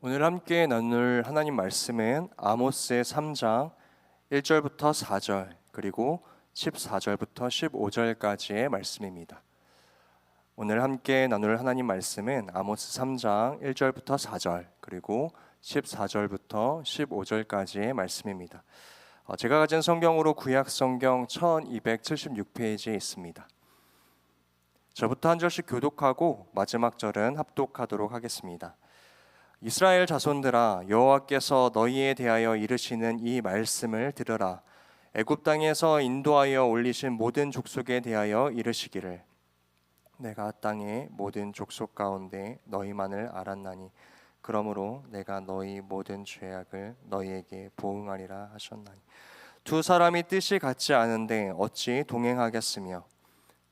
오늘 함께 나눌 하나님 말씀은 아모스의 3장 1절부터 4절 그리고 14절부터 15절까지의 말씀입니다. 오늘 함께 나눌 하나님 말씀은 아모스 3장 1절부터 4절 그리고 14절부터 15절까지의 말씀입니다. 제가 가진 성경으로 구약 성경 1276페이지에 있습니다. 저부터 한 절씩 교독하고 마지막 절은 합독하도록 하겠습니다. 이스라엘 자손들아, 여호와께서 너희에 대하여 이르시는 이 말씀을 들으라. 애굽 땅에서 인도하여 올리신 모든 족속에 대하여 이르시기를, 내가 땅의 모든 족속 가운데 너희만을 알았나니 그러므로 내가 너희 모든 죄악을 너희에게 보응하리라 하셨나니, 두 사람이 뜻이 같지 않은데 어찌 동행하겠으며,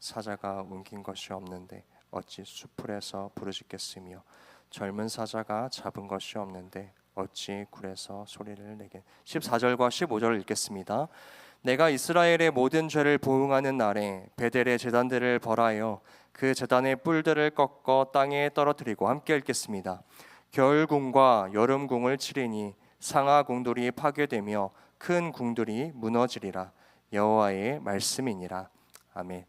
사자가 옮긴 것이 없는데 어찌 수풀에서 부르짖겠으며, 젊은 사자가 잡은 것이 없는데 어찌 굴에서 소리를 내게. 14절과 15절을 읽겠습니다. 내가 이스라엘의 모든 죄를 보응하는 날에 베델의 제단들을 벌하여 그 제단의 뿔들을 꺾어 땅에 떨어뜨리고, 함께 읽겠습니다. 겨울궁과 여름궁을 치리니 상하 궁들이 파괴되며 큰 궁들이 무너지리라. 여호와의 말씀이니라. 아멘.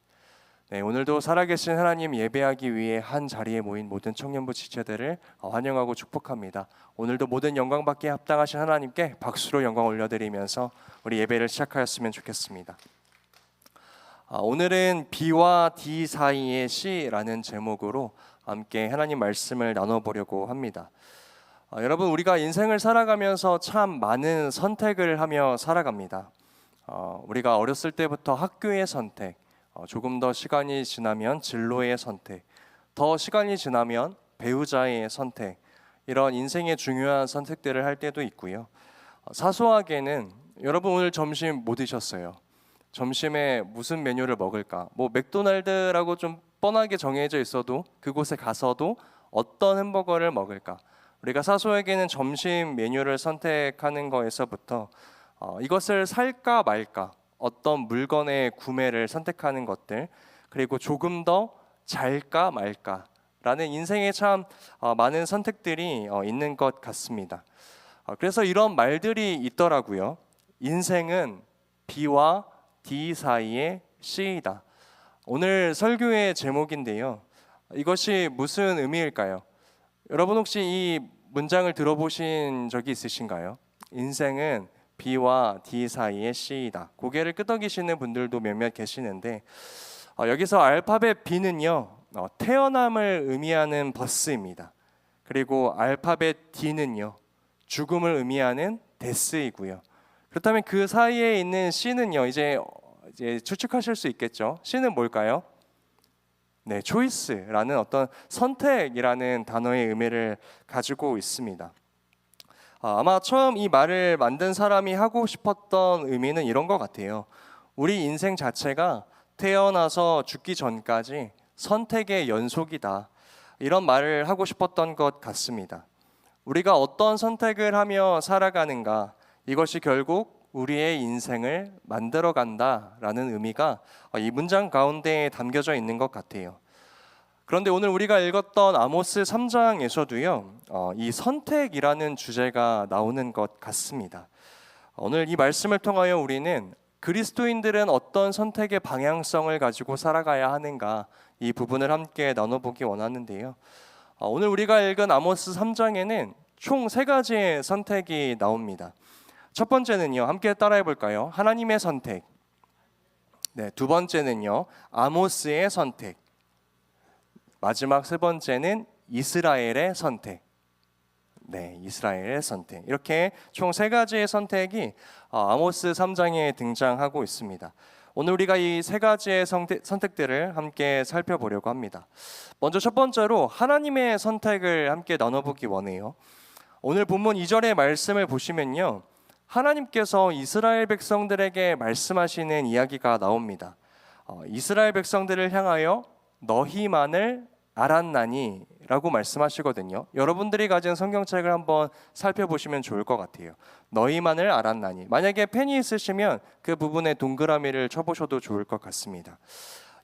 네, 오늘도 살아계신 하나님 예배하기 위해 한 자리에 모인 모든 청년부 지체들을 환영하고 축복합니다. 오늘도 모든 영광 받기에 합당하신 하나님께 박수로 영광 올려드리면서 우리 예배를 시작하였으면 좋겠습니다. 오늘은 B와 D 사이의 C라는 제목으로 함께 하나님 말씀을 나눠보려고 합니다. 여러분, 우리가 인생을 살아가면서 참 많은 선택을 하며 살아갑니다. 우리가 어렸을 때부터 학교의 선택, 조금 더 시간이 지나면 진로의 선택, 더 시간이 지나면 배우자의 선택, 이런 인생의 중요한 선택들을 할 때도 있고요. 사소하게는 여러분, 오늘 점심 뭐 드셨어요? 점심에 무슨 메뉴를 먹을까? 맥도날드라고 좀 뻔하게 정해져 있어도 그곳에 가서도 어떤 햄버거를 먹을까? 우리가 사소하게는 점심 메뉴를 선택하는 거에서부터 이것을 살까 말까, 어떤 물건의 구매를 선택하는 것들, 그리고 조금 더 잘까 말까 라는 인생에 참 많은 선택들이 있는 것 같습니다. 그래서 이런 말들이 있더라고요. 인생은 B와 D 사이의 C이다. 오늘 설교의 제목인데요, 이것이 무슨 의미일까요? 여러분, 혹시 이 문장을 들어보신 적이 있으신가요? 인생은 B와 D 사이의 C이다. 고개를 끄덕이시는 분들도 몇몇 계시는데, 여기서 알파벳 B는요, 태어남을 의미하는 버스입니다. 그리고 알파벳 D는요, 죽음을 의미하는 데스이고요. 그렇다면 그 사이에 있는 C는요, 이제 추측하실 수 있겠죠. C는 뭘까요? 네, 초이스라는 어떤 선택이라는 단어의 의미를 가지고 있습니다. 아마 처음 이 말을 만든 사람이 하고 싶었던 의미는 이런 것 같아요. 우리 인생 자체가 태어나서 죽기 전까지 선택의 연속이다. 이런 말을 하고 싶었던 것 같습니다. 우리가 어떤 선택을 하며 살아가는가, 이것이 결국 우리의 인생을 만들어간다라는 의미가 이 문장 가운데에 담겨져 있는 것 같아요. 그런데 오늘 우리가 읽었던 아모스 3장에서도요, 이 선택이라는 주제가 나오는 것 같습니다. 오늘 이 말씀을 통하여 우리는 그리스도인들은 어떤 선택의 방향성을 가지고 살아가야 하는가, 이 부분을 함께 나눠보기 원하는데요. 오늘 우리가 읽은 아모스 3장에는 총 3가지의 선택이 나옵니다. 첫 번째는요, 함께 따라해 볼까요? 하나님의 선택. 네, 두 번째는요, 아모스의 선택. 마지막 세 번째는 이스라엘의 선택. 네, 이스라엘의 선택. 이렇게 총 3가지의 선택이 아모스 3장에 등장하고 있습니다. 오늘 우리가 이 3가지의 선택들을 함께 살펴보려고 합니다. 먼저 첫 번째로 하나님의 선택을 함께 나눠보기 원해요. 오늘 본문 2절의 말씀을 보시면요, 하나님께서 이스라엘 백성들에게 말씀하시는 이야기가 나옵니다. 이스라엘 백성들을 향하여 너희만을 알았나니 라고 말씀하시거든요. 여러분들이 가진 성경책을 한번 살펴보시면 좋을 것 같아요. 너희만을 알았나니. 만약에 펜이 있으시면 그 부분에 동그라미를 쳐보셔도 좋을 것 같습니다.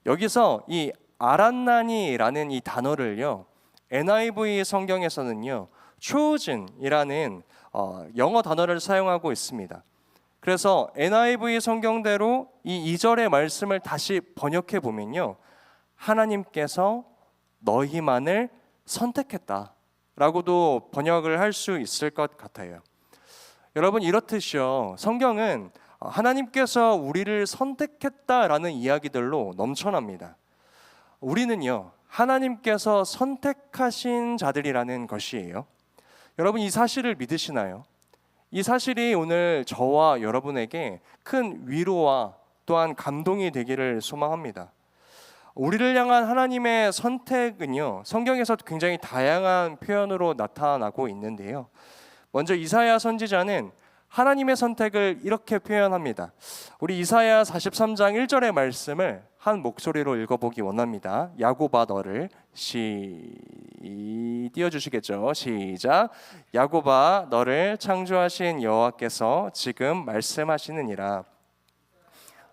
여기서 이 알았나니 라는 이 단어를요, NIV 성경에서는요 chosen이라는 영어 단어를 사용하고 있습니다. 그래서 NIV 성경대로 이 2절의 말씀을 다시 번역해 보면요, 하나님께서 너희만을 선택했다라고도 번역을 할 수 있을 것 같아요. 여러분, 이렇듯이요, 성경은 하나님께서 우리를 선택했다라는 이야기들로 넘쳐납니다. 우리는요, 하나님께서 선택하신 자들이라는 것이에요. 여러분, 이 사실을 믿으시나요? 이 사실이 오늘 저와 여러분에게 큰 위로와 또한 감동이 되기를 소망합니다. 우리를 향한 하나님의 선택은요, 성경에서 굉장히 다양한 표현으로 나타나고 있는데요. 먼저 이사야 선지자는 하나님의 선택을 이렇게 표현합니다. 우리 이사야 43장 1절의 말씀을 한 목소리로 읽어보기 원합니다. 야곱아 너를 띄워주시겠죠? 시작. 야곱아 너를 창조하신 여호와께서 지금 말씀하시느니라.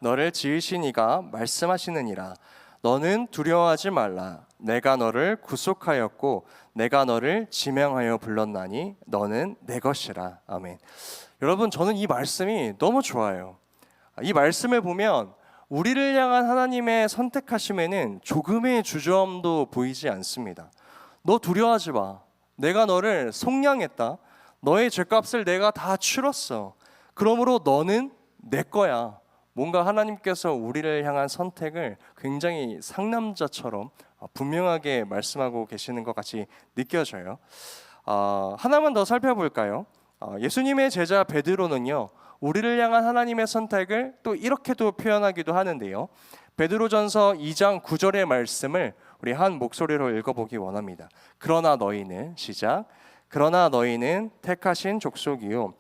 너를 지으신 이가 말씀하시느니라. 너는 두려워하지 말라. 내가 너를 구속하였고 내가 너를 지명하여 불렀나니 너는 내 것이라. 아멘. 여러분, 저는 이 말씀이 너무 좋아요. 이 말씀을 보면 우리를 향한 하나님의 선택하심에는 조금의 주저함도 보이지 않습니다. 너 두려워하지 마. 내가 너를 속량했다. 너의 죄값을 내가 다 치렀어. 그러므로 너는 내 거야. 뭔가 하나님께서 우리를 향한 선택을 굉장히 상남자처럼 분명하게 말씀하고 계시는 것 같이 느껴져요. 하나만 더 살펴볼까요? 예수님의 제자 베드로는요, 우리를 향한 하나님의 선택을 또 이렇게도 표현하기도 하는데요. 베드로전서 2장 9절의 말씀을 우리 한 목소리로 읽어보기 원합니다. 그러나 너희는, 시작. 그러나 너희는 택하신 족속이요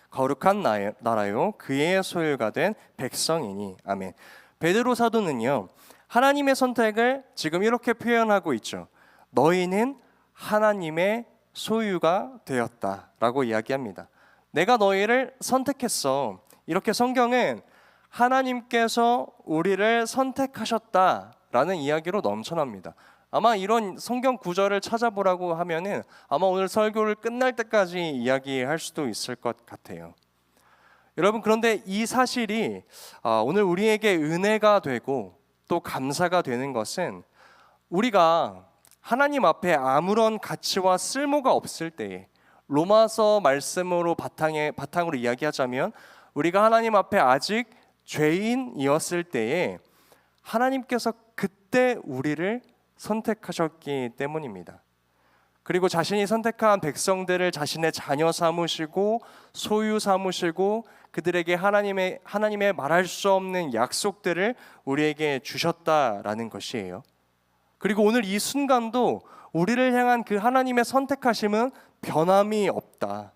거룩한 나라요 그의 소유가 된 백성이니. 아멘. 베드로 사도는요, 하나님의 선택을 지금 이렇게 표현하고 있죠. 너희는 하나님의 소유가 되었다라고 이야기합니다. 내가 너희를 선택했어. 이렇게 성경은 하나님께서 우리를 선택하셨다라는 이야기로 넘쳐납니다. 아마 이런 성경 구절을 찾아보라고 하면은 아마 오늘 설교를 끝날 때까지 이야기할 수도 있을 것 같아요. 여러분, 그런데 이 사실이 오늘 우리에게 은혜가 되고 또 감사가 되는 것은 우리가 하나님 앞에 아무런 가치와 쓸모가 없을 때에, 로마서 말씀으로 바탕으로 이야기하자면 우리가 하나님 앞에 아직 죄인이었을 때에 하나님께서 그때 우리를 선택하셨기 때문입니다. 그리고 자신이 선택한 백성들을 자신의 자녀 삼으시고 소유 삼으시고 그들에게 하나님의 말할 수 없는 약속들을 우리에게 주셨다라는 것이에요. 그리고 오늘 이 순간도 우리를 향한 그 하나님의 선택하심은 변함이 없다.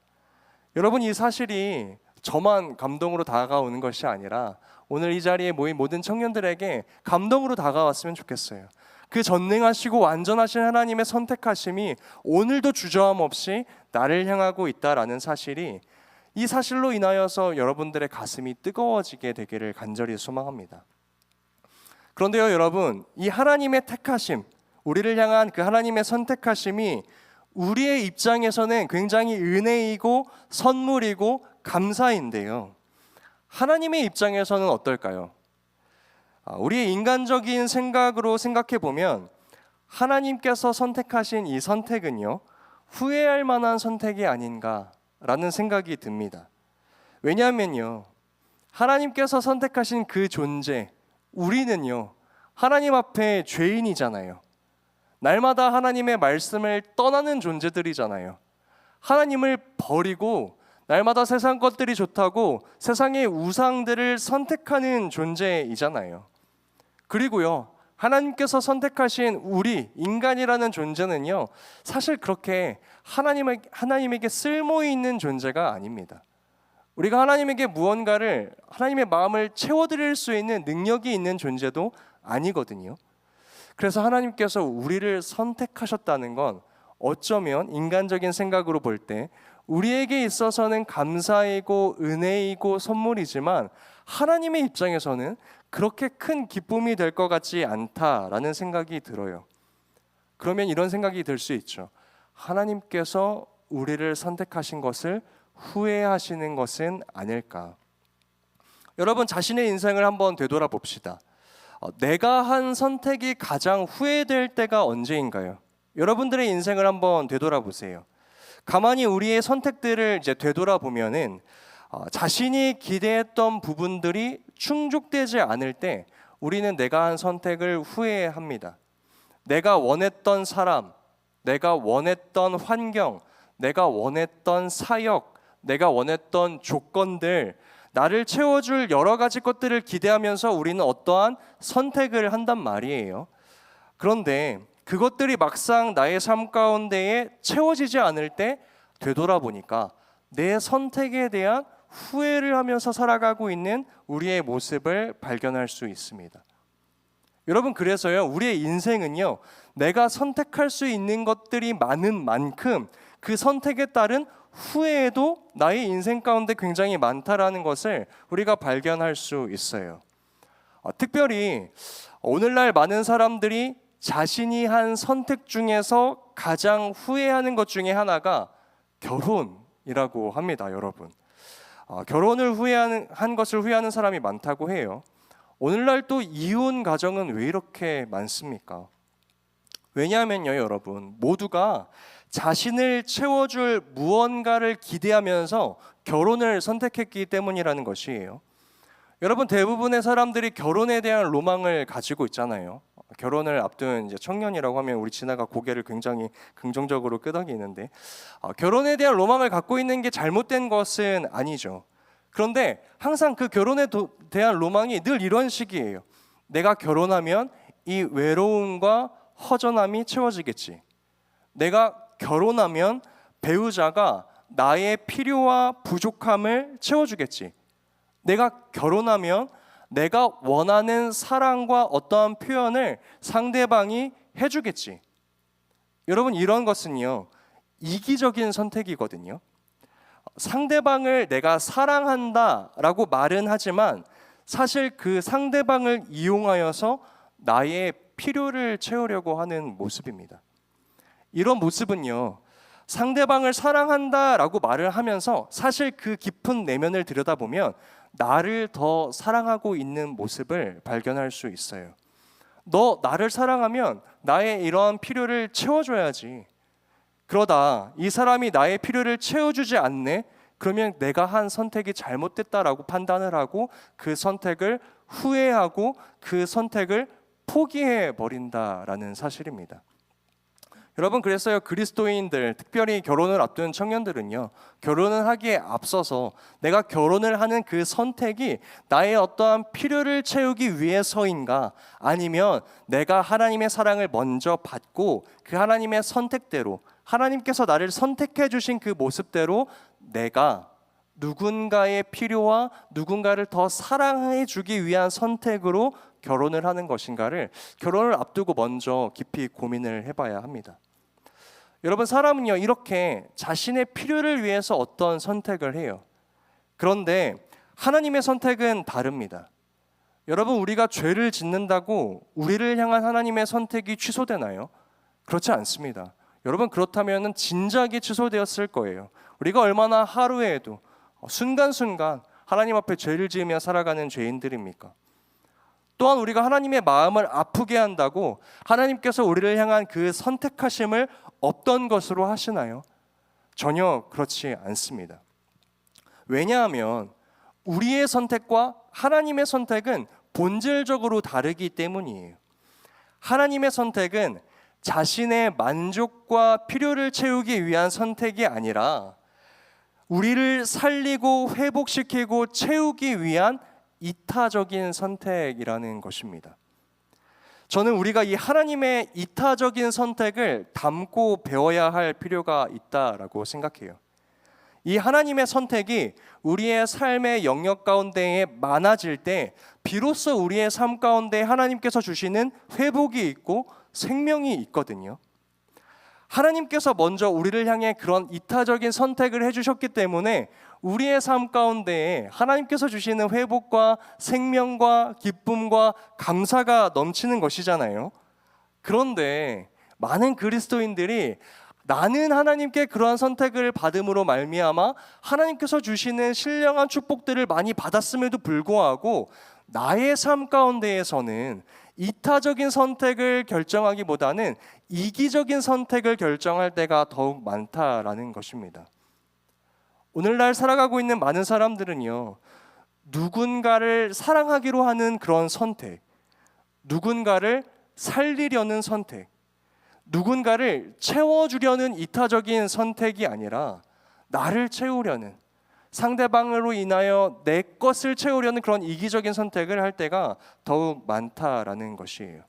여러분, 이 사실이 저만 감동으로 다가오는 것이 아니라 오늘 이 자리에 모인 모든 청년들에게 감동으로 다가왔으면 좋겠어요. 그 전능하시고 완전하신 하나님의 선택하심이 오늘도 주저함 없이 나를 향하고 있다라는 사실이, 이 사실로 인하여서 여러분들의 가슴이 뜨거워지게 되기를 간절히 소망합니다. 그런데요, 여러분, 이 하나님의 택하심, 우리를 향한 그 하나님의 선택하심이 우리의 입장에서는 굉장히 은혜이고 선물이고 감사인데요, 하나님의 입장에서는 어떨까요? 우리의 인간적인 생각으로 생각해 보면 하나님께서 선택하신 이 선택은요, 후회할 만한 선택이 아닌가라는 생각이 듭니다. 왜냐하면요, 하나님께서 선택하신 그 존재, 우리는요, 하나님 앞에 죄인이잖아요. 날마다 하나님의 말씀을 떠나는 존재들이잖아요. 하나님을 버리고 날마다 세상 것들이 좋다고 세상의 우상들을 선택하는 존재이잖아요. 그리고요, 하나님께서 선택하신 우리 인간이라는 존재는요, 사실 그렇게 하나님에게 쓸모있는 존재가 아닙니다. 우리가 하나님에게 무언가를, 하나님의 마음을 채워드릴 수 있는 능력이 있는 존재도 아니거든요. 그래서 하나님께서 우리를 선택하셨다는 건 어쩌면 인간적인 생각으로 볼 때 우리에게 있어서는 감사이고 은혜이고 선물이지만 하나님의 입장에서는 그렇게 큰 기쁨이 될 것 같지 않다라는 생각이 들어요. 그러면 이런 생각이 들 수 있죠. 하나님께서 우리를 선택하신 것을 후회하시는 것은 아닐까? 여러분, 자신의 인생을 한번 되돌아봅시다. 내가 한 선택이 가장 후회될 때가 언제인가요? 여러분들의 인생을 한번 되돌아보세요. 가만히 우리의 선택들을 이제 되돌아보면은 자신이 기대했던 부분들이 충족되지 않을 때 우리는 내가 한 선택을 후회합니다. 내가 원했던 사람, 내가 원했던 환경, 내가 원했던 사역, 내가 원했던 조건들, 나를 채워줄 여러 가지 것들을 기대하면서 우리는 어떠한 선택을 한단 말이에요. 그런데 그것들이 막상 나의 삶 가운데에 채워지지 않을 때 되돌아보니까 내 선택에 대한 후회를 하면서 살아가고 있는 우리의 모습을 발견할 수 있습니다. 여러분, 그래서요, 우리의 인생은요, 내가 선택할 수 있는 것들이 많은 만큼 그 선택에 따른 후회에도 나의 인생 가운데 굉장히 많다라는 것을 우리가 발견할 수 있어요. 특별히 오늘날 많은 사람들이 자신이 한 선택 중에서 가장 후회하는 것 중에 하나가 결혼이라고 합니다, 여러분. 결혼을 한 것을 후회하는 사람이 많다고 해요. 오늘날 또 이혼 가정은 왜 이렇게 많습니까? 왜냐하면요, 여러분, 모두가 자신을 채워줄 무언가를 기대하면서 결혼을 선택했기 때문이라는 것이에요. 여러분, 대부분의 사람들이 결혼에 대한 로망을 가지고 있잖아요. 결혼을 앞둔 이제 청년이라고 하면 우리 진아가 고개를 굉장히 긍정적으로 끄덕이는데, 결혼에 대한 로망을 갖고 있는 게 잘못된 것은 아니죠. 그런데 항상 그 결혼에 대한 로망이 늘 이런 식이에요. 내가 결혼하면 이 외로움과 허전함이 채워지겠지. 내가 결혼하면 배우자가 나의 필요와 부족함을 채워주겠지. 내가 결혼하면 내가 원하는 사랑과 어떠한 표현을 상대방이 해주겠지. 여러분, 이런 것은요, 이기적인 선택이거든요. 상대방을 내가 사랑한다라고 말은 하지만 사실 그 상대방을 이용하여서 나의 필요를 채우려고 하는 모습입니다. 이런 모습은요, 상대방을 사랑한다라고 말을 하면서 사실 그 깊은 내면을 들여다보면 나를 더 사랑하고 있는 모습을 발견할 수 있어요. 너 나를 사랑하면 나의 이러한 필요를 채워줘야지. 그러다 이 사람이 나의 필요를 채워주지 않네? 그러면 내가 한 선택이 잘못됐다라고 판단을 하고 그 선택을 후회하고 그 선택을 포기해 버린다라는 사실입니다. 여러분, 그래서요, 그리스도인들, 특별히 결혼을 앞둔 청년들은요, 결혼을 하기에 앞서서 내가 결혼을 하는 그 선택이 나의 어떠한 필요를 채우기 위해서인가, 아니면 내가 하나님의 사랑을 먼저 받고 그 하나님의 선택대로, 하나님께서 나를 선택해 주신 그 모습대로 내가 누군가의 필요와 누군가를 더 사랑해 주기 위한 선택으로 결혼을 하는 것인가를 결혼을 앞두고 먼저 깊이 고민을 해봐야 합니다. 여러분, 사람은요, 이렇게 자신의 필요를 위해서 어떤 선택을 해요. 그런데 하나님의 선택은 다릅니다. 여러분, 우리가 죄를 짓는다고 우리를 향한 하나님의 선택이 취소되나요? 그렇지 않습니다. 여러분, 그렇다면 진작에 취소되었을 거예요. 우리가 얼마나 하루에도 순간순간 하나님 앞에 죄를 지으며 살아가는 죄인들입니까? 또한 우리가 하나님의 마음을 아프게 한다고 하나님께서 우리를 향한 그 선택하심을 없던 것으로 하시나요? 전혀 그렇지 않습니다. 왜냐하면 우리의 선택과 하나님의 선택은 본질적으로 다르기 때문이에요. 하나님의 선택은 자신의 만족과 필요를 채우기 위한 선택이 아니라 우리를 살리고 회복시키고 채우기 위한 이타적인 선택이라는 것입니다. 저는 우리가 이 하나님의 이타적인 선택을 담고 배워야 할 필요가 있다라고 생각해요. 이 하나님의 선택이 우리의 삶의 영역 가운데에 많아질 때 비로소 우리의 삶 가운데 하나님께서 주시는 회복이 있고 생명이 있거든요. 하나님께서 먼저 우리를 향해 그런 이타적인 선택을 해주셨기 때문에 우리의 삶 가운데에 하나님께서 주시는 회복과 생명과 기쁨과 감사가 넘치는 것이잖아요. 그런데 많은 그리스도인들이 나는 하나님께 그러한 선택을 받음으로 말미암아 하나님께서 주시는 신령한 축복들을 많이 받았음에도 불구하고 나의 삶 가운데에서는 이타적인 선택을 결정하기보다는 이기적인 선택을 결정할 때가 더욱 많다라는 것입니다. 오늘날 살아가고 있는 많은 사람들은요, 누군가를 사랑하기로 하는 그런 선택, 누군가를 살리려는 선택, 누군가를 채워주려는 이타적인 선택이 아니라 나를 채우려는, 상대방으로 인하여 내 것을 채우려는 그런 이기적인 선택을 할 때가 더욱 많다라는 것이에요.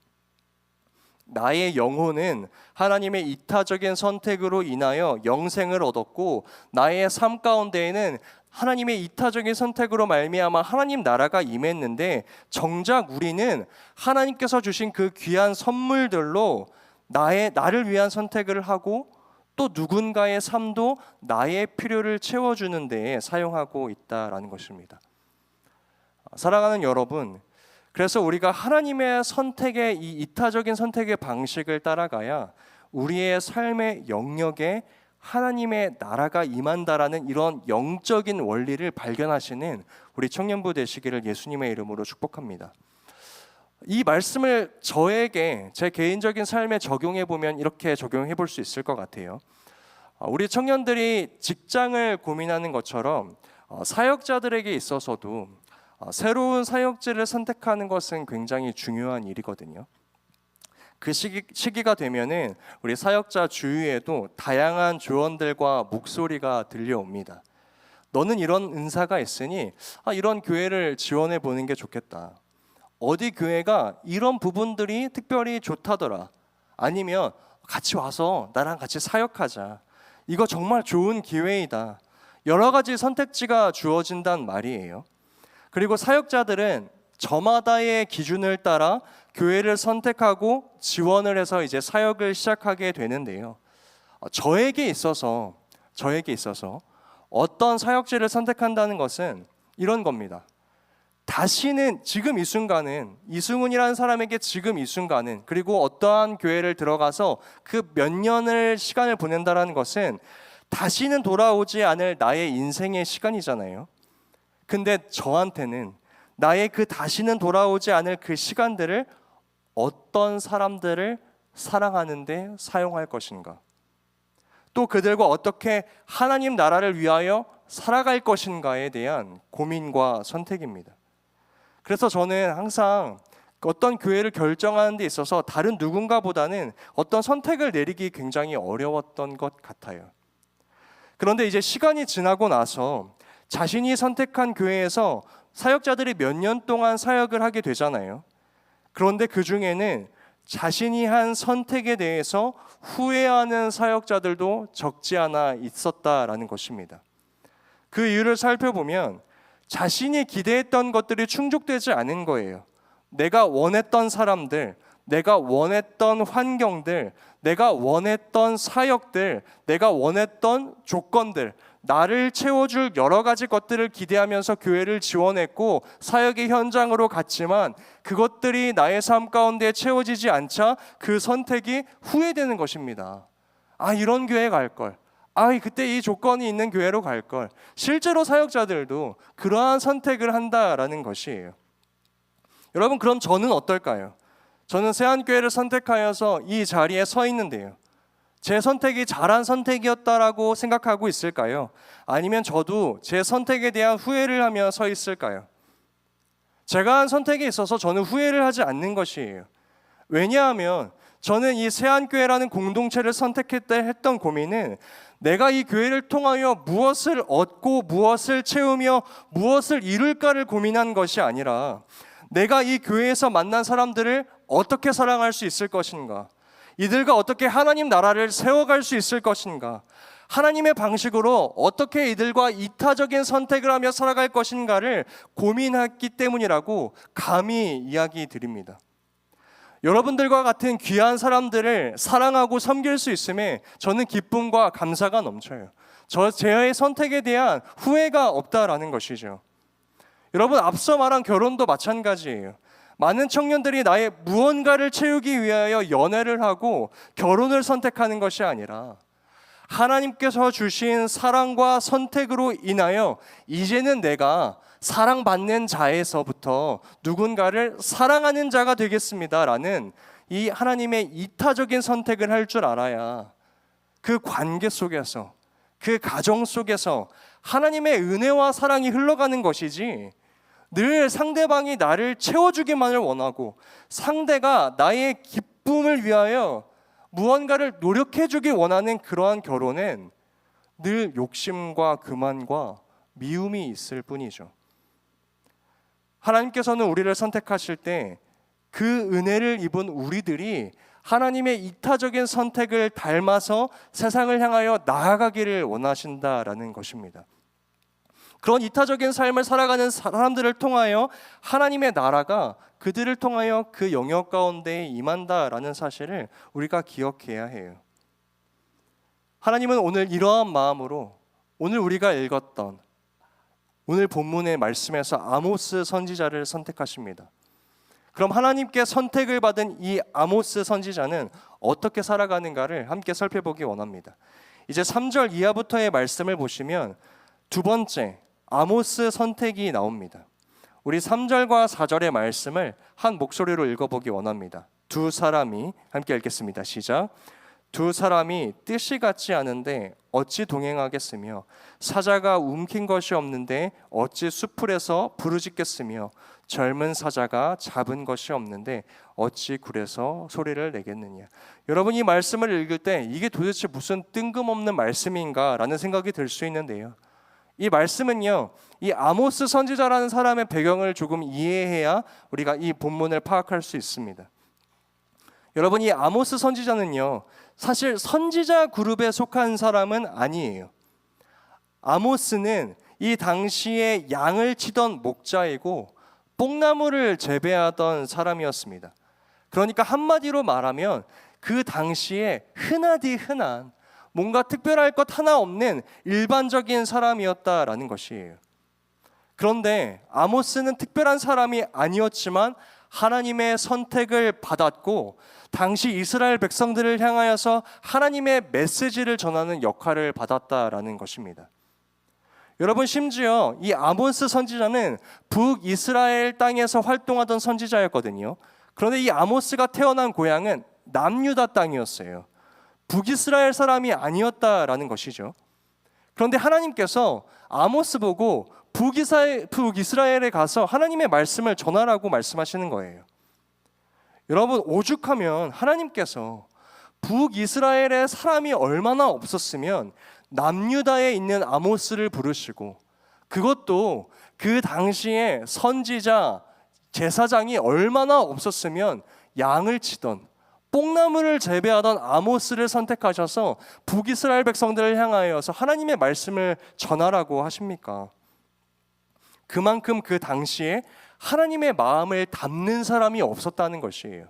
나의 영혼은 하나님의 이타적인 선택으로 인하여 영생을 얻었고, 나의 삶 가운데에는 하나님의 이타적인 선택으로 말미암아 하나님 나라가 임했는데, 정작 우리는 하나님께서 주신 그 귀한 선물들로 나를 위한 선택을 하고, 또 누군가의 삶도 나의 필요를 채워주는 데에 사용하고 있다라는 것입니다. 사랑하는 여러분, 그래서 우리가 하나님의 선택의 이 이타적인 선택의 방식을 따라가야 우리의 삶의 영역에 하나님의 나라가 임한다라는 이런 영적인 원리를 발견하시는 우리 청년부 되시기를 예수님의 이름으로 축복합니다. 이 말씀을 저에게 제 개인적인 삶에 적용해 보면 이렇게 적용해 볼 수 있을 것 같아요. 우리 청년들이 직장을 고민하는 것처럼 사역자들에게 있어서도 새로운 사역지를 선택하는 것은 굉장히 중요한 일이거든요. 그 시기가 되면은 우리 사역자 주위에도 다양한 조언들과 목소리가 들려옵니다. 너는 이런 은사가 있으니 이런 교회를 지원해 보는 게 좋겠다. 어디 교회가 이런 부분들이 특별히 좋다더라. 아니면 같이 와서 나랑 같이 사역하자. 이거 정말 좋은 기회이다. 여러 가지 선택지가 주어진단 말이에요. 그리고 사역자들은 저마다의 기준을 따라 교회를 선택하고 지원을 해서 이제 사역을 시작하게 되는데요. 저에게 있어서 어떤 사역지를 선택한다는 것은 이런 겁니다. 다시는 지금 이 순간은, 이승훈이라는 사람에게 지금 이 순간은, 그리고 어떠한 교회를 들어가서 그 몇 년을 시간을 보낸다라는 것은 다시는 돌아오지 않을 나의 인생의 시간이잖아요. 근데 저한테는 나의 그 다시는 돌아오지 않을 그 시간들을 어떤 사람들을 사랑하는데 사용할 것인가, 또 그들과 어떻게 하나님 나라를 위하여 살아갈 것인가에 대한 고민과 선택입니다. 그래서 저는 항상 어떤 교회를 결정하는 데 있어서 다른 누군가보다는 어떤 선택을 내리기 굉장히 어려웠던 것 같아요. 그런데 이제 시간이 지나고 나서 자신이 선택한 교회에서 사역자들이 몇 년 동안 사역을 하게 되잖아요. 그런데 그 중에는 자신이 한 선택에 대해서 후회하는 사역자들도 적지 않아 있었다라는 것입니다. 그 이유를 살펴보면 자신이 기대했던 것들이 충족되지 않은 거예요. 내가 원했던 사람들, 내가 원했던 환경들, 내가 원했던 사역들, 내가 원했던 조건들, 나를 채워줄 여러 가지 것들을 기대하면서 교회를 지원했고 사역의 현장으로 갔지만 그것들이 나의 삶 가운데 채워지지 않자 그 선택이 후회되는 것입니다. 이런 교회 갈걸. 그때 이 조건이 있는 교회로 갈걸. 실제로 사역자들도 그러한 선택을 한다라는 것이에요. 여러분, 그럼 저는 어떨까요? 저는 세안교회를 선택하여서 이 자리에 서 있는데요, 제 선택이 잘한 선택이었다라고 생각하고 있을까요? 아니면 저도 제 선택에 대한 후회를 하며 서 있을까요? 제가 한 선택에 있어서 저는 후회를 하지 않는 것이에요. 왜냐하면 저는 이 세안교회라는 공동체를 했던 고민은 내가 이 교회를 통하여 무엇을 얻고 무엇을 채우며 무엇을 이룰까를 고민한 것이 아니라 내가 이 교회에서 만난 사람들을 어떻게 사랑할 수 있을 것인가, 이들과 어떻게 하나님 나라를 세워갈 수 있을 것인가, 하나님의 방식으로 어떻게 이들과 이타적인 선택을 하며 살아갈 것인가를 고민했기 때문이라고 감히 이야기 드립니다. 여러분들과 같은 귀한 사람들을 사랑하고 섬길 수 있음에 저는 기쁨과 감사가 넘쳐요. 제의 선택에 대한 후회가 없다라는 것이죠. 여러분, 앞서 말한 결혼도 마찬가지예요. 많은 청년들이 나의 무언가를 채우기 위하여 연애를 하고 결혼을 선택하는 것이 아니라 하나님께서 주신 사랑과 선택으로 인하여 이제는 내가 사랑받는 자에서부터 누군가를 사랑하는 자가 되겠습니다라는 이 하나님의 이타적인 선택을 할 줄 알아야 그 관계 속에서, 그 가정 속에서 하나님의 은혜와 사랑이 흘러가는 것이지, 늘 상대방이 나를 채워주기만을 원하고 상대가 나의 기쁨을 위하여 무언가를 노력해주길 원하는 그러한 결혼은 늘 욕심과 교만과 미움이 있을 뿐이죠. 하나님께서는 우리를 선택하실 때 그 은혜를 입은 우리들이 하나님의 이타적인 선택을 닮아서 세상을 향하여 나아가기를 원하신다라는 것입니다. 그런 이타적인 삶을 살아가는 사람들을 통하여 하나님의 나라가 그들을 통하여 그 영역 가운데 임한다라는 사실을 우리가 기억해야 해요. 하나님은 오늘 이러한 마음으로 오늘 우리가 읽었던 오늘 본문의 말씀에서 아모스 선지자를 선택하십니다. 그럼 하나님께 선택을 받은 이 아모스 선지자는 어떻게 살아가는가를 함께 살펴보기 원합니다. 이제 3절 이하부터의 말씀을 보시면 두 번째 아모스 선택이 나옵니다. 우리 3절과 4절의 말씀을 한 목소리로 읽어보기 원합니다. 두 사람이 함께 읽겠습니다. 시작. 두 사람이 뜻이 같지 않은데 어찌 동행하겠으며 사자가 움킨 것이 없는데 어찌 수풀에서 부르짖겠으며 젊은 사자가 잡은 것이 없는데 어찌 굴에서 소리를 내겠느냐. 여러분, 이 말씀을 읽을 때 이게 도대체 무슨 뜬금없는 말씀인가 라는 생각이 들 수 있는데요, 이 말씀은요, 이 아모스 선지자라는 사람의 배경을 조금 이해해야 우리가 이 본문을 파악할 수 있습니다. 여러분, 이 아모스 선지자는요, 사실 선지자 그룹에 속한 사람은 아니에요. 아모스는 이 당시에 양을 치던 목자이고 뽕나무를 재배하던 사람이었습니다. 그러니까 한마디로 말하면 그 당시에 흔하디 흔한, 뭔가 특별할 것 하나 없는 일반적인 사람이었다라는 것이에요. 그런데 아모스는 특별한 사람이 아니었지만 하나님의 선택을 받았고 당시 이스라엘 백성들을 향하여서 하나님의 메시지를 전하는 역할을 받았다라는 것입니다. 여러분, 심지어 이 아모스 선지자는 북이스라엘 땅에서 활동하던 선지자였거든요. 그런데 이 아모스가 태어난 고향은 남유다 땅이었어요. 북이스라엘 사람이 아니었다라는 것이죠. 그런데 하나님께서 아모스 보고 북이스라엘에 가서 하나님의 말씀을 전하라고 말씀하시는 거예요. 여러분, 오죽하면 하나님께서 북이스라엘에 사람이 얼마나 없었으면 남유다에 있는 아모스를 부르시고, 그것도 그 당시에 선지자, 제사장이 얼마나 없었으면 양을 치던 뽕나무를 재배하던 아모스를 선택하셔서 북이스라엘 백성들을 향하여서 하나님의 말씀을 전하라고 하십니까? 그만큼 그 당시에 하나님의 마음을 담는 사람이 없었다는 것이에요.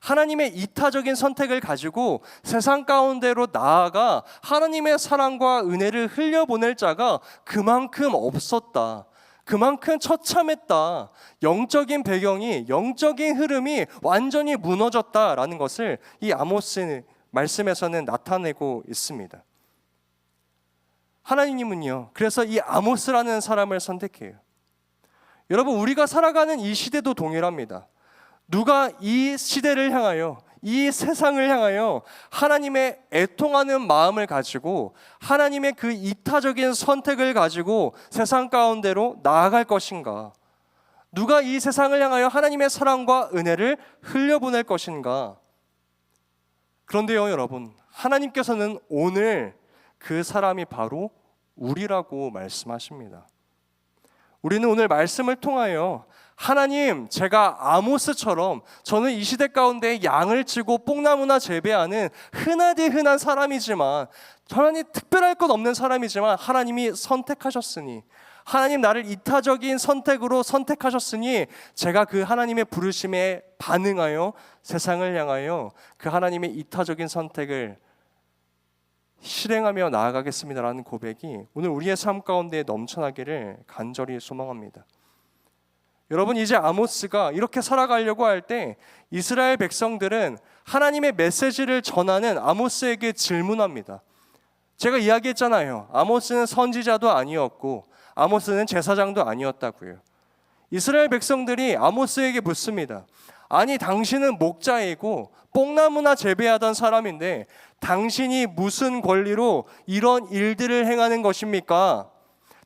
하나님의 이타적인 선택을 가지고 세상 가운데로 나아가 하나님의 사랑과 은혜를 흘려보낼 자가 그만큼 없었다. 그만큼 처참했다. 영적인 배경이, 영적인 흐름이 완전히 무너졌다라는 것을 이 아모스 말씀에서는 나타내고 있습니다. 하나님은요, 그래서 이 아모스라는 사람을 선택해요. 여러분, 우리가 살아가는 이 시대도 동일합니다. 누가 이 시대를 향하여, 이 세상을 향하여 하나님의 애통하는 마음을 가지고 하나님의 그 이타적인 선택을 가지고 세상 가운데로 나아갈 것인가? 누가 이 세상을 향하여 하나님의 사랑과 은혜를 흘려보낼 것인가? 그런데요, 여러분, 하나님께서는 오늘 그 사람이 바로 우리라고 말씀하십니다. 우리는 오늘 말씀을 통하여 하나님, 제가 아모스처럼 저는 이 시대 가운데 양을 치고 뽕나무나 재배하는 흔하디 흔한 사람이지만, 하나님 특별할 것 없는 사람이지만 하나님이 선택하셨으니, 하나님 나를 이타적인 선택으로 선택하셨으니 제가 그 하나님의 부르심에 반응하여 세상을 향하여 그 하나님의 이타적인 선택을 실행하며 나아가겠습니다라는 고백이 오늘 우리의 삶 가운데 넘쳐나기를 간절히 소망합니다. 여러분, 이제 아모스가 이렇게 살아가려고 할 때 이스라엘 백성들은 하나님의 메시지를 전하는 아모스에게 질문합니다. 제가 이야기했잖아요. 아모스는 선지자도 아니었고 아모스는 제사장도 아니었다고요. 이스라엘 백성들이 아모스에게 묻습니다. 아니, 당신은 목자이고 뽕나무나 재배하던 사람인데 당신이 무슨 권리로 이런 일들을 행하는 것입니까?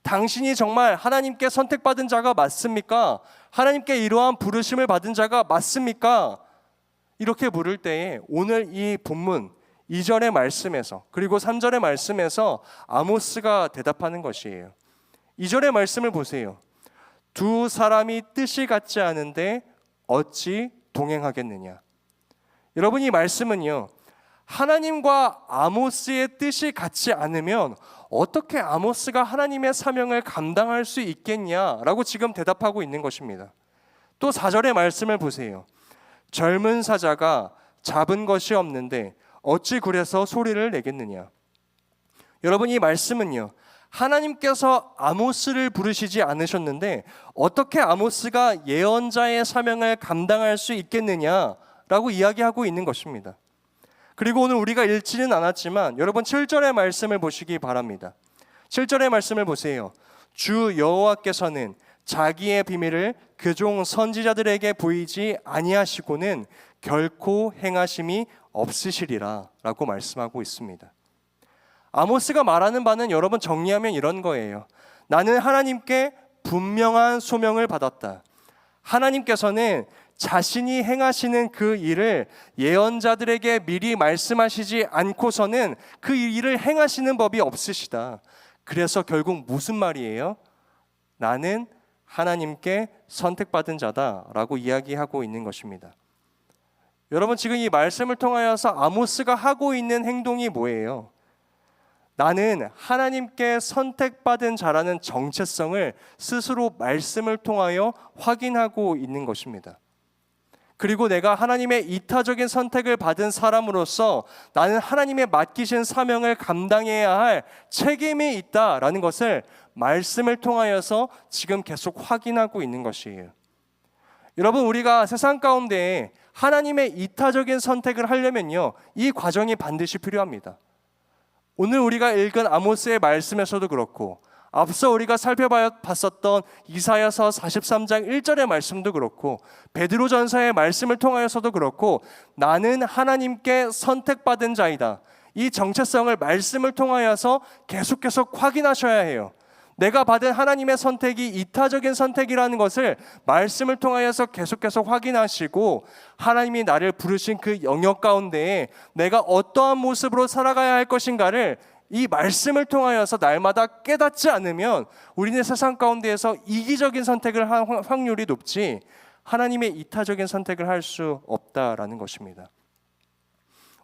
당신이 정말 하나님께 선택받은 자가 맞습니까? 하나님께 이러한 부르심을 받은 자가 맞습니까? 이렇게 물을 때에 오늘 이 본문 2절의 말씀에서 그리고 3절의 말씀에서 아모스가 대답하는 것이에요. 2절의 말씀을 보세요. 두 사람이 뜻이 같지 않은데 어찌 동행하겠느냐. 여러분, 이 말씀은요, 하나님과 아모스의 뜻이 같지 않으면 어떻게 아모스가 하나님의 사명을 감당할 수 있겠냐라고 지금 대답하고 있는 것입니다. 또 4절의 말씀을 보세요. 젊은 사자가 잡은 것이 없는데 어찌 굴에서 소리를 내겠느냐. 여러분, 이 말씀은요, 하나님께서 아모스를 부르시지 않으셨는데 어떻게 아모스가 예언자의 사명을 감당할 수 있겠느냐라고 이야기하고 있는 것입니다. 그리고 오늘 우리가 읽지는 않았지만 여러분 7절의 말씀을 보시기 바랍니다. 7절의 말씀을 보세요. 주 여호와께서는 자기의 비밀을 그종 선지자들에게 보이지 아니하시고는 결코 행하심이 없으시리라 라고 말씀하고 있습니다. 아모스가 말하는 바는 여러분 정리하면 이런 거예요. 나는 하나님께 분명한 소명을 받았다. 하나님께서는 자신이 행하시는 그 일을 예언자들에게 미리 말씀하시지 않고서는 그 일을 행하시는 법이 없으시다. 그래서 결국 무슨 말이에요? 나는 하나님께 선택받은 자다라고 이야기하고 있는 것입니다. 여러분, 지금 이 말씀을 통하여서 아모스가 하고 있는 행동이 뭐예요? 나는 하나님께 선택받은 자라는 정체성을 스스로 말씀을 통하여 확인하고 있는 것입니다. 그리고 내가 하나님의 이타적인 선택을 받은 사람으로서 나는 하나님의 맡기신 사명을 감당해야 할 책임이 있다라는 것을 말씀을 통하여서 지금 계속 확인하고 있는 것이에요. 여러분, 우리가 세상 가운데 하나님의 이타적인 선택을 하려면요, 이 과정이 반드시 필요합니다. 오늘 우리가 읽은 아모스의 말씀에서도 그렇고 앞서 우리가 살펴봤었던 이사야서 43장 1절의 말씀도 그렇고 베드로전서의 말씀을 통하여서도 그렇고 나는 하나님께 선택받은 자이다. 이 정체성을 말씀을 통하여서 계속 확인하셔야 해요. 내가 받은 하나님의 선택이 이타적인 선택이라는 것을 말씀을 통하여서 계속 확인하시고 하나님이 나를 부르신 그 영역 가운데에 내가 어떠한 모습으로 살아가야 할 것인가를 이 말씀을 통하여서 날마다 깨닫지 않으면 우리는 세상 가운데에서 이기적인 선택을 할 확률이 높지 하나님의 이타적인 선택을 할 수 없다라는 것입니다.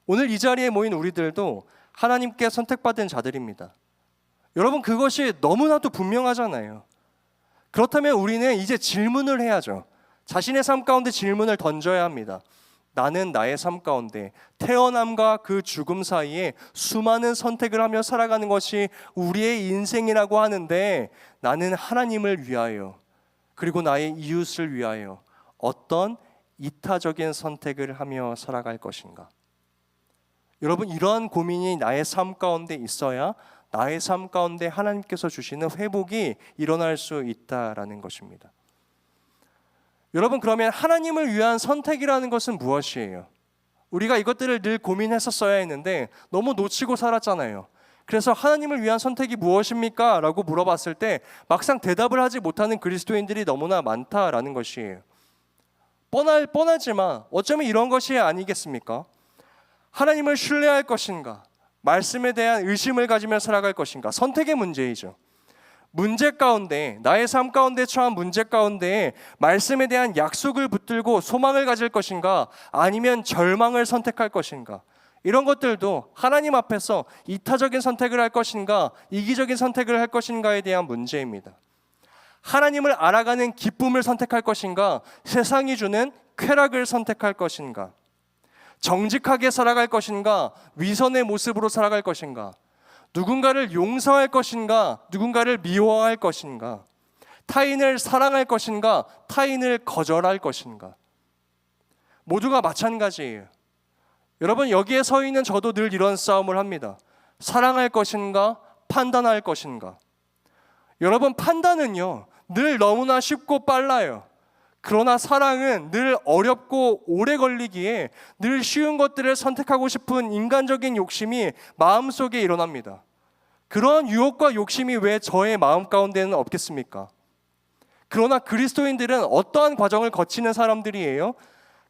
오늘 이 자리에 모인 우리들도 하나님께 선택받은 자들입니다. 여러분, 그것이 너무나도 분명하잖아요. 그렇다면 우리는 이제 질문을 해야죠. 자신의 삶 가운데 질문을 던져야 합니다. 나는 나의 삶 가운데 태어남과 그 죽음 사이에 수많은 선택을 하며 살아가는 것이 우리의 인생이라고 하는데 나는 하나님을 위하여 그리고 나의 이웃을 위하여 어떤 이타적인 선택을 하며 살아갈 것인가? 여러분, 이러한 고민이 나의 삶 가운데 있어야 나의 삶 가운데 하나님께서 주시는 회복이 일어날 수 있다라는 것입니다. 여러분, 그러면 하나님을 위한 선택이라는 것은 무엇이에요? 우리가 이것들을 늘 고민했었어야 했는데 너무 놓치고 살았잖아요. 그래서 하나님을 위한 선택이 무엇입니까? 라고 물어봤을 때 막상 대답을 하지 못하는 그리스도인들이 너무나 많다라는 것이에요. 뻔하지만 어쩌면 이런 것이 아니겠습니까? 하나님을 신뢰할 것인가? 말씀에 대한 의심을 가지며 살아갈 것인가? 선택의 문제이죠. 문제 가운데, 나의 삶 가운데 처한 문제 가운데 말씀에 대한 약속을 붙들고 소망을 가질 것인가? 아니면 절망을 선택할 것인가? 이런 것들도 하나님 앞에서 이타적인 선택을 할 것인가? 이기적인 선택을 할 것인가에 대한 문제입니다. 하나님을 알아가는 기쁨을 선택할 것인가? 세상이 주는 쾌락을 선택할 것인가? 정직하게 살아갈 것인가? 위선의 모습으로 살아갈 것인가? 누군가를 용서할 것인가? 누군가를 미워할 것인가? 타인을 사랑할 것인가? 타인을 거절할 것인가? 모두가 마찬가지예요. 여러분, 여기에 서 있는 저도 늘 이런 싸움을 합니다. 사랑할 것인가? 판단할 것인가? 여러분, 판단은요 늘 너무나 쉽고 빨라요. 그러나 사랑은 늘 어렵고 오래 걸리기에 늘 쉬운 것들을 선택하고 싶은 인간적인 욕심이 마음속에 일어납니다. 그런 유혹과 욕심이 왜 저의 마음 가운데는 없겠습니까? 그러나 그리스도인들은 어떠한 과정을 거치는 사람들이에요?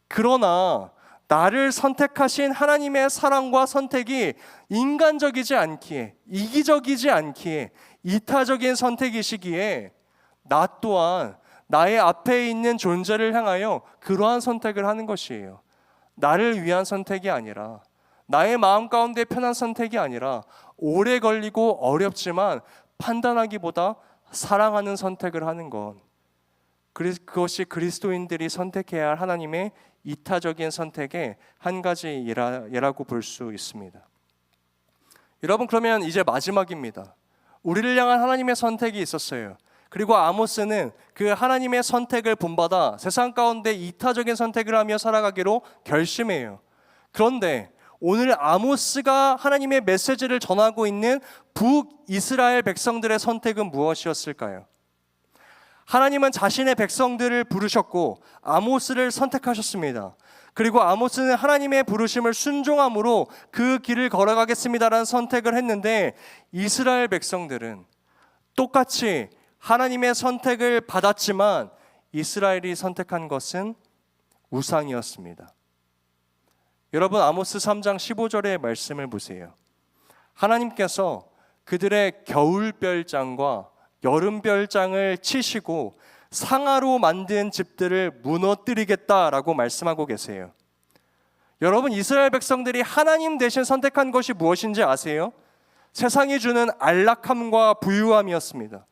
그러나 나를 선택하신 하나님의 사랑과 선택이 인간적이지 않기에, 이기적이지 않기에, 이타적인 선택이시기에 나 또한 나의 앞에 있는 존재를 향하여 그러한 선택을 하는 것이에요. 나를 위한 선택이 아니라, 나의 마음 가운데 편한 선택이 아니라 오래 걸리고 어렵지만 판단하기보다 사랑하는 선택을 하는 것, 그것이 그리스도인들이 선택해야 할 하나님의 이타적인 선택의 한 가지 예라고 볼 수 있습니다. 여러분, 그러면 이제 마지막입니다. 우리를 향한 하나님의 선택이 있었어요. 그리고 아모스는 그 하나님의 선택을 본받아 세상 가운데 이타적인 선택을 하며 살아가기로 결심해요. 그런데 오늘 아모스가 하나님의 메시지를 전하고 있는 북이스라엘 백성들의 선택은 무엇이었을까요? 하나님은 자신의 백성들을 부르셨고 아모스를 선택하셨습니다. 그리고 아모스는 하나님의 부르심을 순종함으로 그 길을 걸어가겠습니다라는 선택을 했는데, 이스라엘 백성들은 똑같이 하나님의 선택을 받았지만 이스라엘이 선택한 것은 우상이었습니다. 여러분, 아모스 3장 15절의 말씀을 보세요. 하나님께서 그들의 겨울별장과 여름별장을 치시고 상아로 만든 집들을 무너뜨리겠다라고 말씀하고 계세요. 여러분, 이스라엘 백성들이 하나님 대신 선택한 것이 무엇인지 아세요? 세상이 주는 안락함과 부유함이었습니다.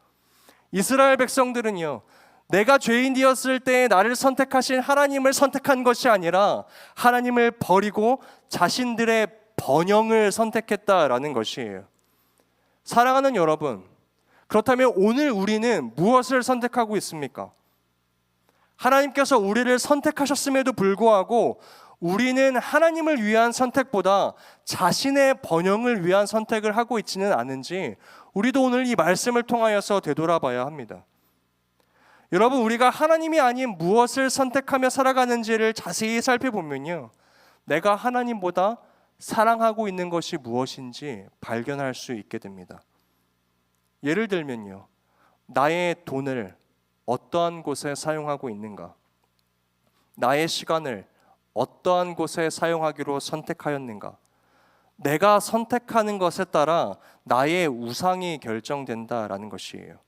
이스라엘 백성들은요, 내가 죄인이었을 때 나를 선택하신 하나님을 선택한 것이 아니라 하나님을 버리고 자신들의 번영을 선택했다라는 것이에요. 사랑하는 여러분, 그렇다면 오늘 우리는 무엇을 선택하고 있습니까? 하나님께서 우리를 선택하셨음에도 불구하고 우리는 하나님을 위한 선택보다 자신의 번영을 위한 선택을 하고 있지는 않은지 우리도 오늘 이 말씀을 통하여서 되돌아봐야 합니다. 여러분, 우리가 하나님이 아닌 무엇을 선택하며 살아가는지를 자세히 살펴보면요, 내가 하나님보다 사랑하고 있는 것이 무엇인지 발견할 수 있게 됩니다. 예를 들면요, 나의 돈을 어떠한 곳에 사용하고 있는가? 나의 시간을 어떠한 곳에 사용하기로 선택하였는가? 내가 선택하는 것에 따라 나의 우상이 결정된다라는 것이에요.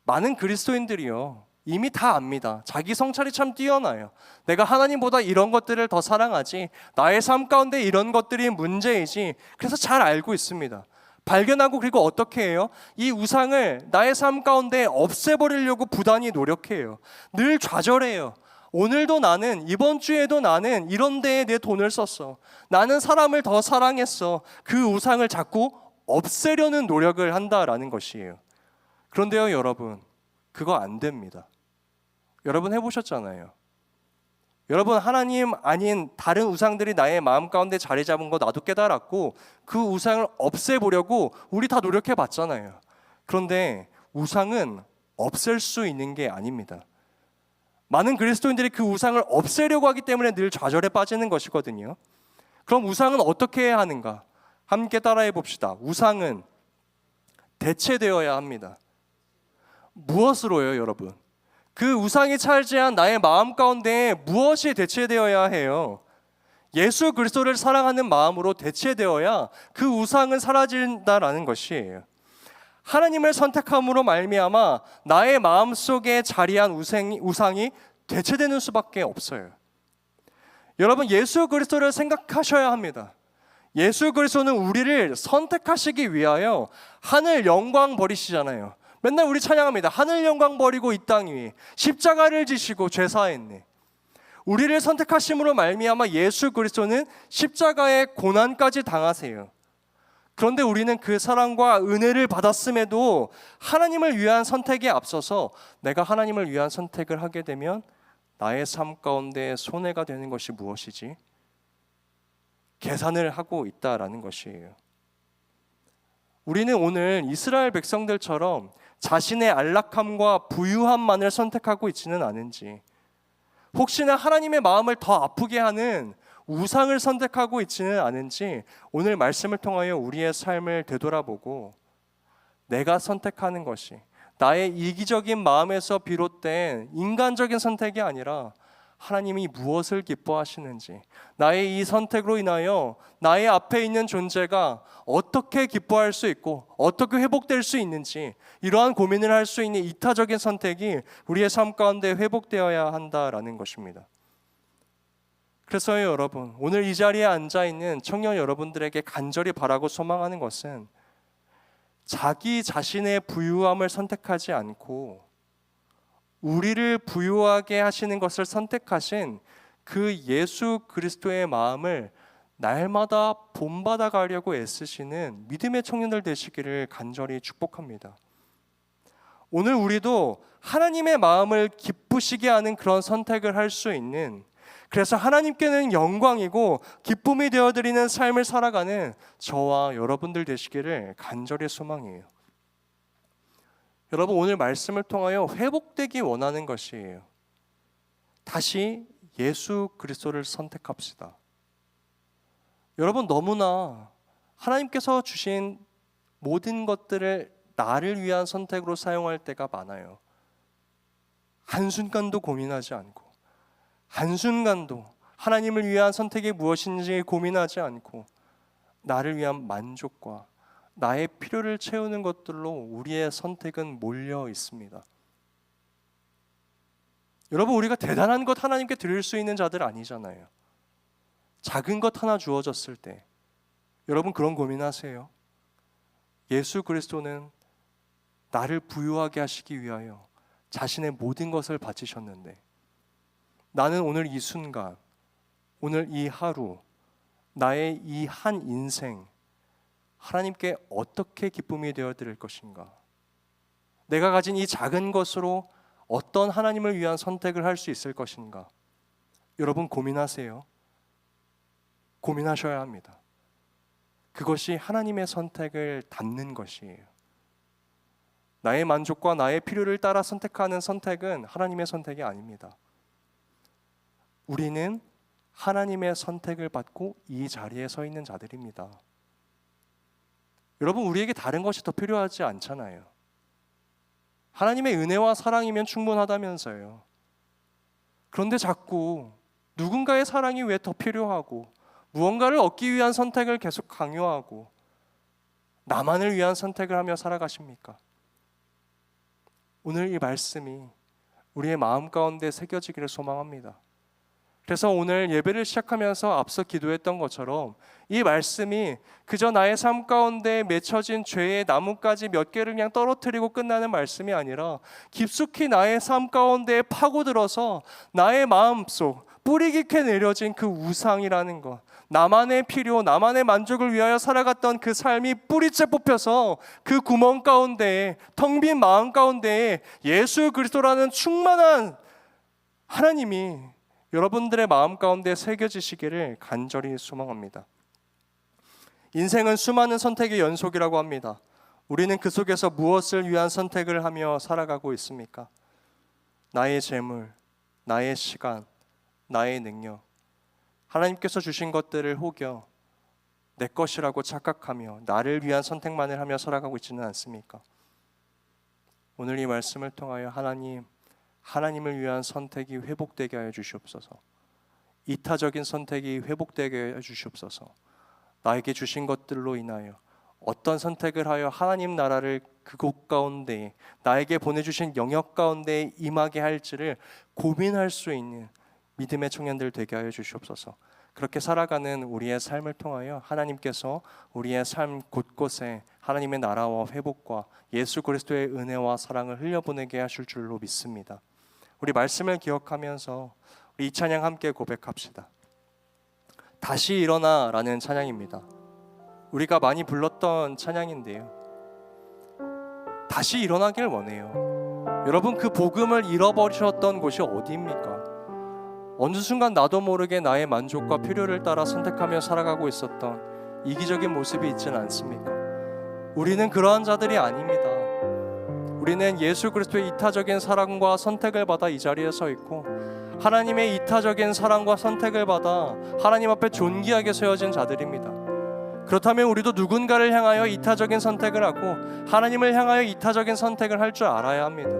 많은 그리스도인들이요, 이미 다 압니다. 자기 성찰이 참 뛰어나요. 내가 하나님보다 이런 것들을 더 사랑하지, 나의 삶 가운데 이런 것들이 문제이지, 그래서 잘 알고 있습니다. 발견하고, 그리고 어떻게 해요? 이 우상을 나의 삶 가운데 없애버리려고 부단히 노력해요. 늘 좌절해요. 오늘도 나는, 이번 주에도 나는 이런 데에 내 돈을 썼어. 나는 사람을 더 사랑했어. 그 우상을 자꾸 없애려는 노력을 한다라는 것이에요. 그런데요, 여러분, 그거 안 됩니다. 여러분 해보셨잖아요. 여러분, 하나님 아닌 다른 우상들이 나의 마음 가운데 자리 잡은 거 나도 깨달았고 그 우상을 없애보려고 우리 다 노력해 봤잖아요. 그런데 우상은 없앨 수 있는 게 아닙니다. 많은 그리스도인들이 그 우상을 없애려고 하기 때문에 늘 좌절에 빠지는 것이거든요. 그럼 우상은 어떻게 해야 하는가? 함께 따라해 봅시다. 우상은 대체되어야 합니다. 무엇으로요, 여러분? 그 우상이 차지한 나의 마음 가운데 무엇이 대체되어야 해요? 예수 그리스도를 사랑하는 마음으로 대체되어야 그 우상은 사라진다라는 것이에요. 하나님을 선택함으로 말미암아 나의 마음속에 자리한 우상이 대체되는 수밖에 없어요. 여러분, 예수 그리스도를 생각하셔야 합니다. 예수 그리스도는 우리를 선택하시기 위하여 하늘 영광 버리시잖아요. 맨날 우리 찬양합니다. 하늘 영광 버리고 이 땅 위에 십자가를 지시고 죄사했네. 우리를 선택하심으로 말미암아 예수 그리스도는 십자가의 고난까지 당하세요. 그런데 우리는 그 사랑과 은혜를 받았음에도 하나님을 위한 선택에 앞서서 내가 하나님을 위한 선택을 하게 되면 나의 삶 가운데 손해가 되는 것이 무엇이지? 계산을 하고 있다라는 것이에요. 우리는 오늘 이스라엘 백성들처럼 자신의 안락함과 부유함만을 선택하고 있지는 않은지, 혹시나 하나님의 마음을 더 아프게 하는 우상을 선택하고 있지는 않은지 오늘 말씀을 통하여 우리의 삶을 되돌아보고 내가 선택하는 것이 나의 이기적인 마음에서 비롯된 인간적인 선택이 아니라 하나님이 무엇을 기뻐하시는지, 나의 이 선택으로 인하여 나의 앞에 있는 존재가 어떻게 기뻐할 수 있고 어떻게 회복될 수 있는지, 이러한 고민을 할 수 있는 이타적인 선택이 우리의 삶 가운데 회복되어야 한다라는 것입니다. 그래서요, 여러분, 오늘 이 자리에 앉아있는 청년 여러분들에게 간절히 바라고 소망하는 것은 자기 자신의 부유함을 선택하지 않고 우리를 부유하게 하시는 것을 선택하신 그 예수 그리스도의 마음을 날마다 본받아 가려고 애쓰시는 믿음의 청년들 되시기를 간절히 축복합니다. 오늘 우리도 하나님의 마음을 기쁘시게 하는 그런 선택을 할 수 있는, 그래서 하나님께는 영광이고 기쁨이 되어드리는 삶을 살아가는 저와 여러분들 되시기를 간절히 소망해요. 여러분, 오늘 말씀을 통하여 회복되기 원하는 것이에요. 다시 예수 그리스도를 선택합시다. 여러분, 너무나 하나님께서 주신 모든 것들을 나를 위한 선택으로 사용할 때가 많아요. 한순간도 고민하지 않고, 한순간도 하나님을 위한 선택이 무엇인지 고민하지 않고 나를 위한 만족과 나의 필요를 채우는 것들로 우리의 선택은 몰려 있습니다. 여러분, 우리가 대단한 것 하나님께 드릴 수 있는 자들 아니잖아요. 작은 것 하나 주어졌을 때 여러분 그런 고민하세요? 예수 그리스도는 나를 부유하게 하시기 위하여 자신의 모든 것을 바치셨는데, 나는 오늘 이 순간, 오늘 이 하루, 나의 이 한 인생 하나님께 어떻게 기쁨이 되어드릴 것인가? 내가 가진 이 작은 것으로 어떤 하나님을 위한 선택을 할 수 있을 것인가? 여러분 고민하세요. 고민하셔야 합니다. 그것이 하나님의 선택을 담는 것이에요. 나의 만족과 나의 필요를 따라 선택하는 선택은 하나님의 선택이 아닙니다. 우리는 하나님의 선택을 받고 이 자리에 서 있는 자들입니다. 여러분, 우리에게 다른 것이 더 필요하지 않잖아요. 하나님의 은혜와 사랑이면 충분하다면서요. 그런데 자꾸 누군가의 사랑이 왜 더 필요하고, 무언가를 얻기 위한 선택을 계속 강요하고 나만을 위한 선택을 하며 살아가십니까? 오늘 이 말씀이 우리의 마음 가운데 새겨지기를 소망합니다. 그래서 오늘 예배를 시작하면서 앞서 기도했던 것처럼 이 말씀이 그저 나의 삶 가운데 맺혀진 죄의 나뭇가지 몇 개를 그냥 떨어뜨리고 끝나는 말씀이 아니라 깊숙이 나의 삶 가운데 파고들어서 나의 마음속 뿌리 깊게 내려진 그 우상이라는 것, 나만의 필요, 나만의 만족을 위하여 살아갔던 그 삶이 뿌리째 뽑혀서 그 구멍 가운데에, 텅 빈 마음 가운데에 예수 그리스도라는 충만한 하나님이 여러분들의 마음 가운데 새겨지시기를 간절히 소망합니다. 인생은 수많은 선택의 연속이라고 합니다. 우리는 그 속에서 무엇을 위한 선택을 하며 살아가고 있습니까? 나의 재물, 나의 시간, 나의 능력, 하나님께서 주신 것들을 호겨 내 것이라고 착각하며 나를 위한 선택만을 하며 살아가고 있지는 않습니까? 오늘 이 말씀을 통하여 하나님을 위한 선택이 회복되게 하여 주시옵소서. 이타적인 선택이 회복되게 해 주시옵소서. 나에게 주신 것들로 인하여 어떤 선택을 하여 하나님 나라를 그곳 가운데, 나에게 보내주신 영역 가운데 임하게 할지를 고민할 수 있는 믿음의 청년들 되게 하여 주시옵소서. 그렇게 살아가는 우리의 삶을 통하여 하나님께서 우리의 삶 곳곳에 하나님의 나라와 회복과 예수 그리스도의 은혜와 사랑을 흘려보내게 하실 줄로 믿습니다. 우리 말씀을 기억하면서 우리 이 찬양 함께 고백합시다. 다시 일어나 라는 찬양입니다. 우리가 많이 불렀던 찬양인데요, 다시 일어나길 원해요. 여러분, 그 복음을 잃어버리셨던 곳이 어디입니까? 어느 순간 나도 모르게 나의 만족과 필요를 따라 선택하며 살아가고 있었던 이기적인 모습이 있지는 않습니까? 우리는 그러한 자들이 아닙니다. 우리는 예수 그리스도의 이타적인 사랑과 선택을 받아 이 자리에 서 있고, 하나님의 이타적인 사랑과 선택을 받아 하나님 앞에 존귀하게 세워진 자들입니다. 그렇다면 우리도 누군가를 향하여 이타적인 선택을 하고 하나님을 향하여 이타적인 선택을 할 줄 알아야 합니다.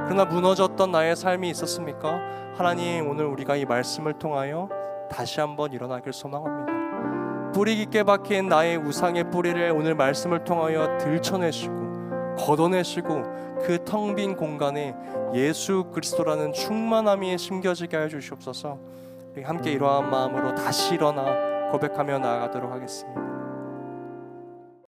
그러나 무너졌던 나의 삶이 있었습니까? 하나님, 오늘 우리가 이 말씀을 통하여 다시 한번 일어나길 소망합니다. 뿌리 깊게 박힌 나의 우상의 뿌리를 오늘 말씀을 통하여 들춰내시고 걷어내시고 그 텅 빈 공간에 예수 그리스도라는 충만함이 심겨지게 하여 주시옵소서. 우리 함께 이러한 마음으로 다시 일어나 고백하며 나아가도록 하겠습니다.